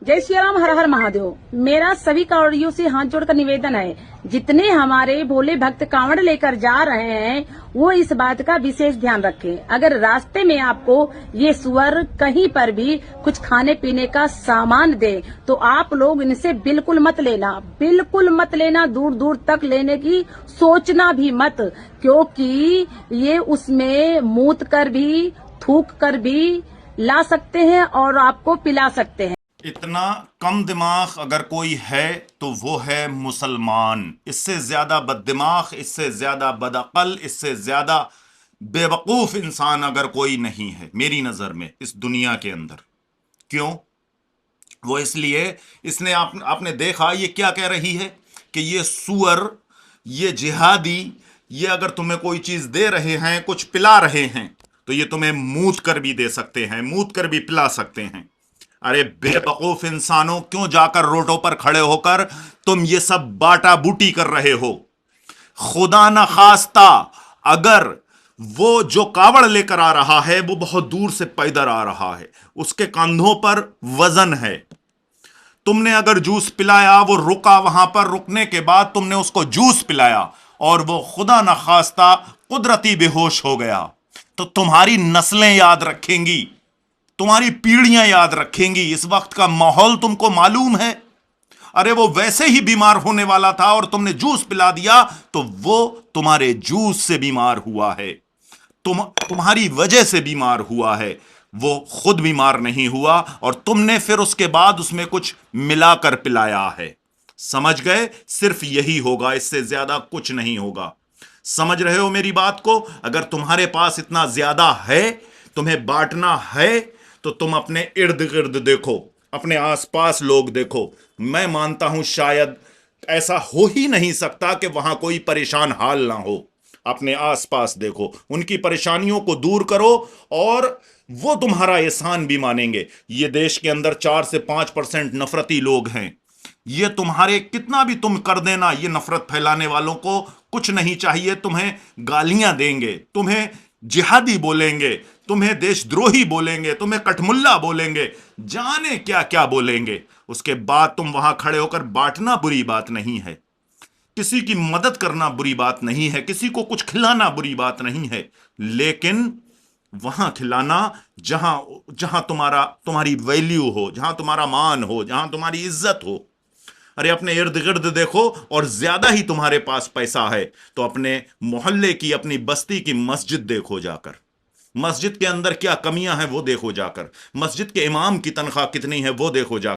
जय श्री राम, हर हर महादेव। मेरा सभी कांवड़ियों से हाथ जोड़कर निवेदन है, जितने हमारे भोले भक्त कांवड़ लेकर जा रहे हैं वो इस बात का विशेष ध्यान रखें। अगर रास्ते में आपको ये सुअर कहीं पर भी कुछ खाने पीने का सामान दे तो आप लोग इनसे बिल्कुल मत लेना, दूर दूर तक लेने की सोचना भी मत, क्योंकि ये उसमें मूत कर भी थूक कर भी ला सकते हैं और आपको पिला सकते हैं। इतना कम दिमाग अगर कोई है तो वो है मुसलमान। इससे ज्यादा बददिमाग, इससे ज्यादा बदअक्ल, इससे ज्यादा बेवकूफ इंसान अगर कोई नहीं है मेरी नजर में इस दुनिया के अंदर। क्यों? वो इसलिए, इसने आपने देखा ये क्या कह रही है कि ये सुअर, ये जिहादी, ये अगर तुम्हें कोई चीज दे रहे हैं, कुछ पिला रहे हैं, तो ये तुम्हें मूत कर भी दे सकते हैं, मूत कर भी पिला सकते हैं। अरे बेवकूफ इंसानों, क्यों जाकर रोडों पर खड़े होकर तुम ये सब बाटा बूटी कर रहे हो? खुदा न खास्ता अगर वो जो कावड़ लेकर आ रहा है वो बहुत दूर से पैदल आ रहा है, उसके कंधों पर वजन है, तुमने अगर जूस पिलाया, वो रुका, वहां पर रुकने के बाद तुमने उसको जूस पिलाया और वो खुदा न खास्ता कुदरती बेहोश हो गया, तो तुम्हारी नस्लें याद रखेंगी, तुम्हारी पीढ़ियां याद रखेंगी। इस वक्त का माहौल तुमको मालूम है। अरे वो वैसे ही बीमार होने वाला था और तुमने जूस पिला दिया तो वो तुम्हारे जूस से बीमार हुआ है, तुम्हारी वजह से बीमार हुआ है। वो खुद बीमार नहीं हुआ और तुमने फिर उसके बाद उसमें कुछ मिलाकर पिलाया है। समझ गए? सिर्फ यही होगा, इससे ज्यादा कुछ नहीं होगा। समझ रहे हो मेरी बात को? अगर तुम्हारे पास इतना ज्यादा है, तुम्हें बांटना है, तो तुम अपने इर्द गिर्द देखो, अपने आसपास लोग देखो। मैं मानता हूं शायद ऐसा हो ही नहीं सकता कि वहां कोई परेशान हाल ना हो। अपने आसपास देखो, उनकी परेशानियों को दूर करो और वो तुम्हारा एहसान भी मानेंगे। ये देश के अंदर 4 से 5% नफरती लोग हैं। ये तुम्हारे कितना भी तुम कर देना, ये नफरत फैलाने वालों को कुछ नहीं चाहिए। तुम्हें गालियां देंगे, तुम्हें जिहादी बोलेंगे, तुम्हें देशद्रोही बोलेंगे, तुम्हें कठमुल्ला बोलेंगे, जाने क्या क्या बोलेंगे। उसके बाद तुम वहां खड़े होकर बांटना बुरी बात नहीं है, किसी की मदद करना बुरी बात नहीं है, किसी को कुछ खिलाना बुरी बात नहीं है, लेकिन वहां खिलाना जहां तुम्हारी वैल्यू हो, जहां तुम्हारा मान हो, जहां तुम्हारी इज्जत हो। अरे अपने इर्द गिर्द देखो, और ज्यादा ही तुम्हारे पास पैसा है तो अपने मोहल्ले की, अपनी बस्ती की मस्जिद देखो जाकर। मस्जिद के अंदर क्या कमियां हैं वो देखो जाकर। मस्जिद के इमाम की तनख्वाह कितनी है वो देखो जाकर।